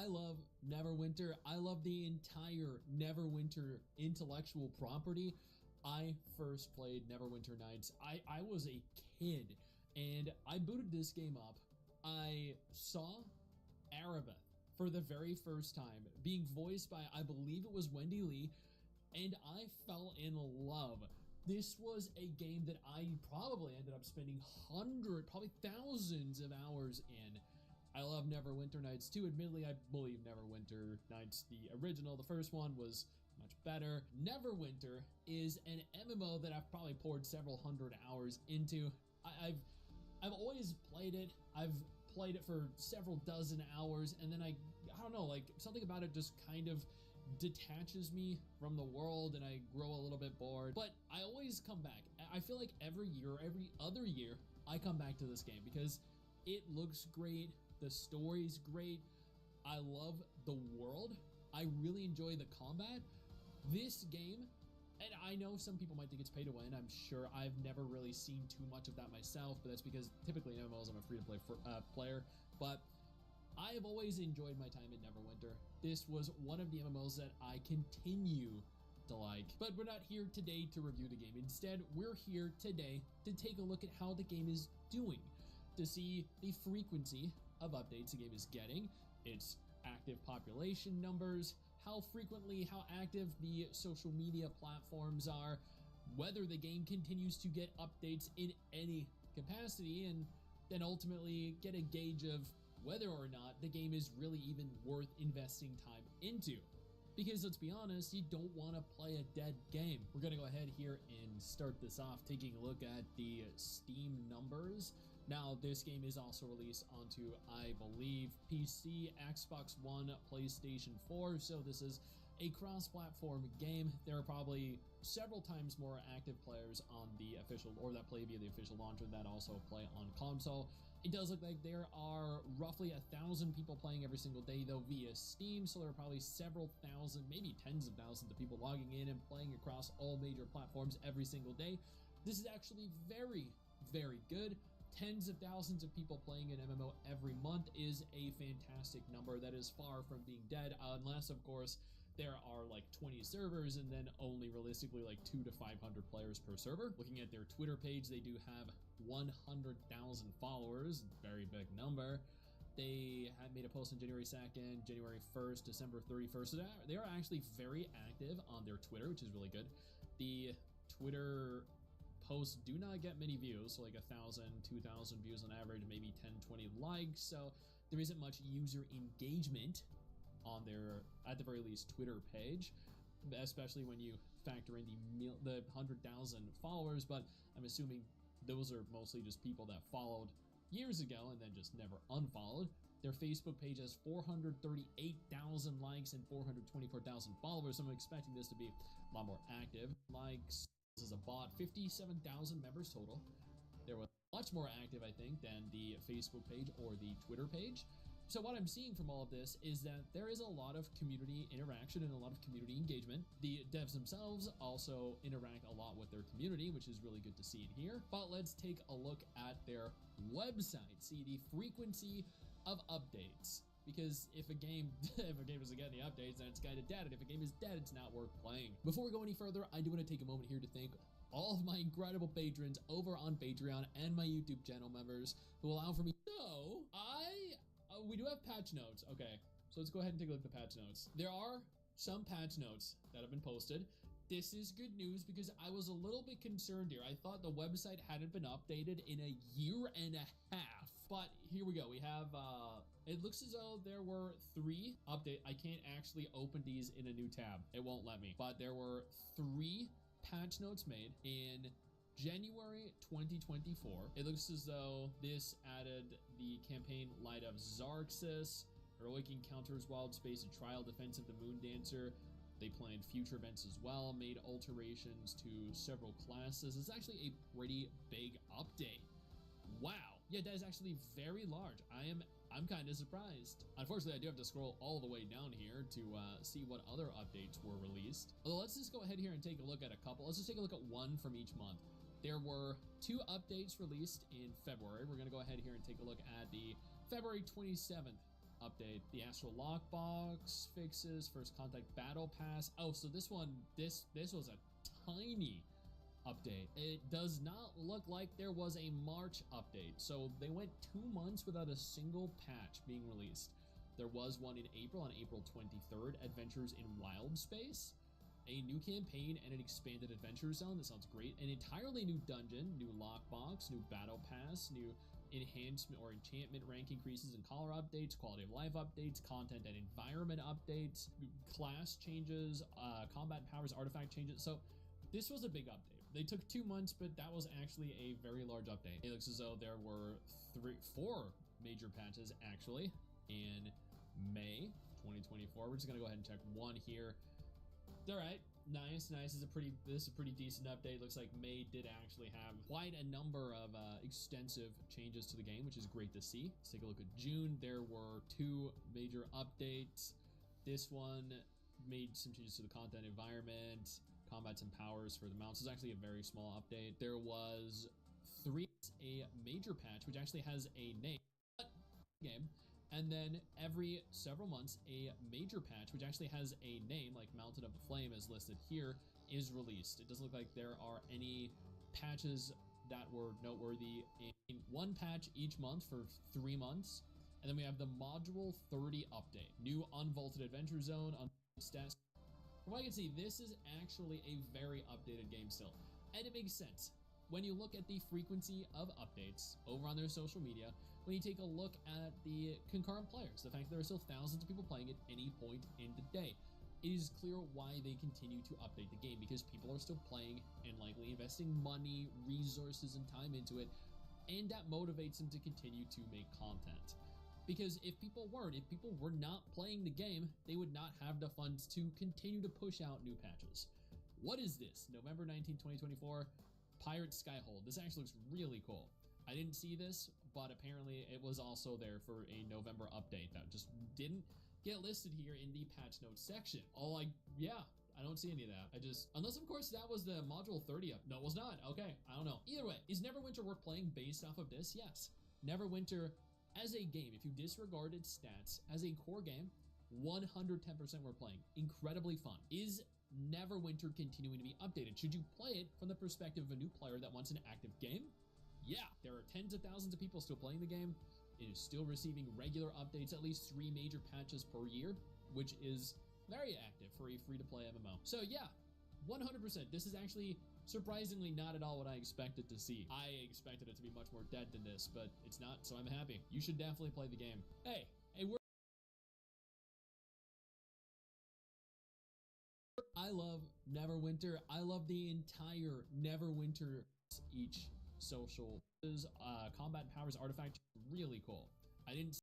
I love Neverwinter. I love the entire Neverwinter intellectual property. I first played Neverwinter Nights. I was a kid, and I booted this game up. I saw Arabeth for the very first time, being voiced by, I believe it was Wendy Lee, and I fell in love. This was a game that I probably ended up spending hundreds, probably thousands of hours in. I love Neverwinter Nights too. Admittedly, I believe Neverwinter Nights, the original, the first one, was much better. Neverwinter is an MMO that I've probably poured several hundred hours into. I've always played it. I've played it for several dozen hours, and then I don't know, like something about it just kind of detaches me from the world, and I grow a little bit bored. But I always come back. I feel like every year, every other year, I come back to this game because it looks great. The story's great. I love the world. I really enjoy the combat. This game, and I know some people might think it's pay to win. I'm sure I've never really seen too much of that myself, but that's because typically in MMOs I'm a free-to-play player. But I have always enjoyed my time in Neverwinter. This was one of the MMOs that I continue to like. But we're not here today to review the game. Instead, we're here today to take a look at how the game is doing, to see the frequency of updates the game is getting, its active population numbers, how frequently, how active the social media platforms are, whether the game continues to get updates in any capacity, and then ultimately get a gauge of whether or not the game is really even worth investing time into. Because let's be honest, you don't want to play a dead game. We're going to go ahead here and start this off taking a look at the Steam numbers. Now, this game is also released onto, I believe, PC, Xbox One, PlayStation 4, so this is a cross-platform game. There are probably several times more active players on the official, or that play via the official launcher, that also play on console. It does look like there are roughly 1,000 people playing every single day, though, via Steam, so there are probably several thousand, maybe tens of thousands of people logging in and playing across all major platforms every single day. This is actually very, very good. Tens of thousands of people playing an MMO every month is a fantastic number that is far from being dead, unless, of course, there are like 20 servers and then only realistically like 200 to 500 players per server. Looking at their Twitter page, they do have 100,000 followers, very big number. They had made a post on January 2nd, January 1st, December 31st. So they are actually very active on their Twitter, which is really good. The Twitter posts do not get many views, so like 1,000, 2,000 views on average, maybe 10, 20 likes. So there isn't much user engagement on their, at the very least, Twitter page, especially when you factor in the 100,000 followers. But I'm assuming those are mostly just people that followed years ago and then just never unfollowed. Their Facebook page has 438,000 likes and 424,000 followers, so I'm expecting this to be a lot more active. Likes, this is a bot, 57,000 members total. There was much more active, I think, than the Facebook page or the Twitter page. So what I'm seeing from all of this is that there is a lot of community interaction and a lot of community engagement. The devs themselves also interact a lot with their community, which is really good to see in here. But let's take a look at their website, see the frequency of updates. Because if a game isn't getting the updates, then it's kind of dead. And if a game is dead, it's not worth playing. Before we go any further, I do want to take a moment here to thank all of my incredible patrons over on Patreon and my YouTube channel members who allow for me. So we do have patch notes. Okay, so let's go ahead and take a look at the patch notes. There are some patch notes that have been posted. This is good news because I was a little bit concerned here. I thought the website hadn't been updated in a year and a half. But here we go. We have, it looks as though there were 3 updates. I can't actually open these in a new tab. It won't let me. But there were 3 patch notes made in January 2024. It looks as though this added the campaign Light of Xarxis, Heroic Encounters, Wild Space, and Trial Defense of the Moon Dancer. They planned future events as well, made alterations to several classes. It's actually a pretty big update. Wow. Yeah, that is actually very large. I'm kind of surprised. Unfortunately, I do have to scroll all the way down here to see what other updates were released. Although let's just go ahead here and take a look at a couple. Let's just take a look at one from each month. There were 2 updates released in February. We're going to go ahead here and take a look at the February 27th update. The Astral Lockbox fixes, First Contact Battle Pass. Oh, so this one, this was a tiny update. It does not look like there was a March update. So they went 2 months without a single patch being released. There was one in April, on April 23rd, Adventures in Wild Space. A new campaign and an expanded adventure zone. That sounds great. An entirely new dungeon, new lockbox, new battle pass, new enhancement or enchantment rank increases and color updates, quality of life updates, content and environment updates, class changes, combat powers, artifact changes. So this was a big update. They took 2 months, but that was actually a very large update. It looks as though there were 4 major patches actually in May 2024. We're just gonna go ahead and check one here. All right, nice. This is a pretty decent update. Looks like May did actually have quite a number of extensive changes to the game, which is great to see. Let's take a look at June. There were 2 major updates. This one made some changes to the content environment, combats and powers for the mounts. It's actually a very small update. There was 3, a major patch, which actually has a name, game. And then every several months, a major patch, which actually has a name, like Mountain of the Flame is listed here, is released. It doesn't look like there are any patches that were noteworthy. In 1 patch each month for 3 months. And then we have the Module 30 update. New Unvaulted Adventure Zone, stats. From what I can see, this is actually a very updated game still. And it makes sense. When you look at the frequency of updates over on their social media, when you take a look at the concurrent players, the fact that there are still thousands of people playing at any point in the day, it is clear why they continue to update the game, because people are still playing and likely investing money, resources, and time into it, and that motivates them to continue to make content. Because if people were not playing the game, they would not have the funds to continue to push out new patches. What is this? November 19, 2024, Pirate Skyhold. This actually looks really cool. I didn't see this, but apparently it was also there for a November update that just didn't get listed here in the patch notes section. I don't see any of that. Unless of course that was the Module 30 up. No, it was not. Okay, I don't know. Either way, is Neverwinter worth playing based off of this? Yes. Neverwinter as a game, if you disregard its stats, as a core game, 110% worth playing. Incredibly fun. Is Neverwinter continuing to be updated? Should you play it from the perspective of a new player that wants an active game? Yeah, there are tens of thousands of people still playing the game. It is still receiving regular updates, at least 3 major patches per year, which is very active for a free-to-play MMO. So yeah, 100%. This is actually surprisingly not at all what I expected to see. I expected it to be much more dead than this, but it's not, so I'm happy. You should definitely play the game. Hey, I love Neverwinter. I love the entire Neverwinter each social. Combat powers artifact, really cool. I didn't.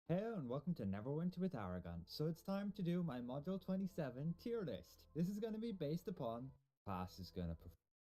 Hello and welcome to Neverwinter with Aragon. So it's time to do my Module 27 tier list. This is going to be based upon class is going to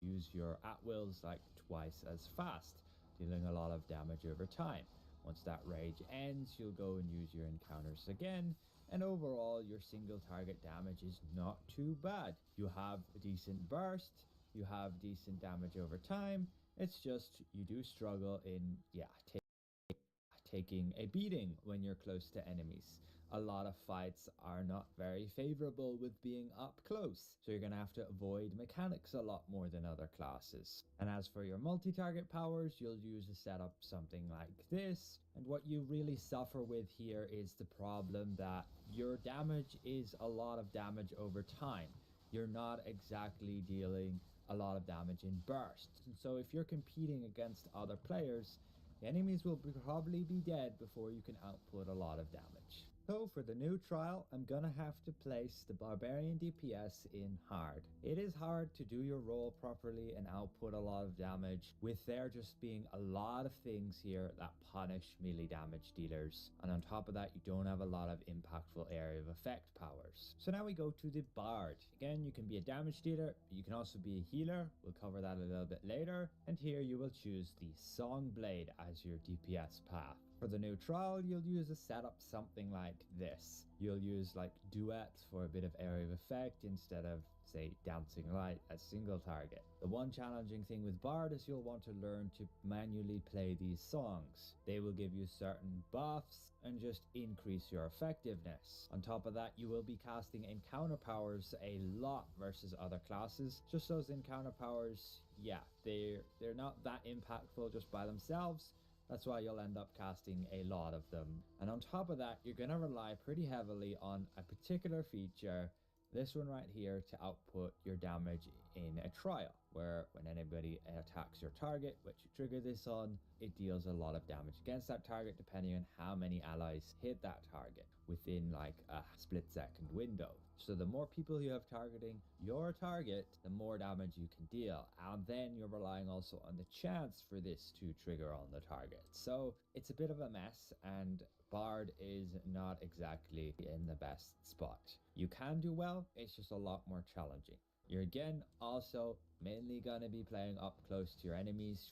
use your at-wills like twice as fast, dealing a lot of damage over time. Once that rage ends, you'll go and use your encounters again, and overall your single target damage is not too bad. You have a decent burst, you have decent damage over time. It's just you do struggle in taking a beating when you're close to enemies. A lot of fights are not very favorable with being up close, so you're going to have to avoid mechanics a lot more than other classes. And as for your multi-target powers, you'll use a setup something like this, and what you really suffer with here is the problem that your damage is a lot of damage over time. You're not exactly dealing a lot of damage in bursts, and so if you're competing against other players, the enemies will probably be dead before you can output a lot of damage. So for the new trial, I'm gonna have to place the Barbarian DPS in hard. It is hard to do your role properly and output a lot of damage with there just being a lot of things here that punish melee damage dealers. And on top of that, you don't have a lot of impactful area of effect powers. So now we go to the Bard. Again, you can be a damage dealer, but you can also be a healer. We'll cover that a little bit later. And here you will choose the Song Blade as your DPS path. For the new trial, you'll use a setup something like like this. You'll use like duets for a bit of area of effect instead of, say, dancing light as single target. The one challenging thing with Bard is you'll want to learn to manually play these songs. They will give you certain buffs and just increase your effectiveness. On top of that, you will be casting encounter powers a lot versus other classes. Just those encounter powers, yeah, they're not that impactful just by themselves. That's why you'll end up casting a lot of them. And on top of that, you're going to rely pretty heavily on a particular feature, this one right here, to output your damage in a trial, where when anybody attacks your target, which you trigger this on, it deals a lot of damage against that target depending on how many allies hit that target within like a split-second window. So the more people you have targeting your target, the more damage you can deal. And then you're relying also on the chance for this to trigger on the target. So it's a bit of a mess, and Bard is not exactly in the best spot. You can do well, it's just a lot more challenging. You're again also mainly going to be playing up close to your enemies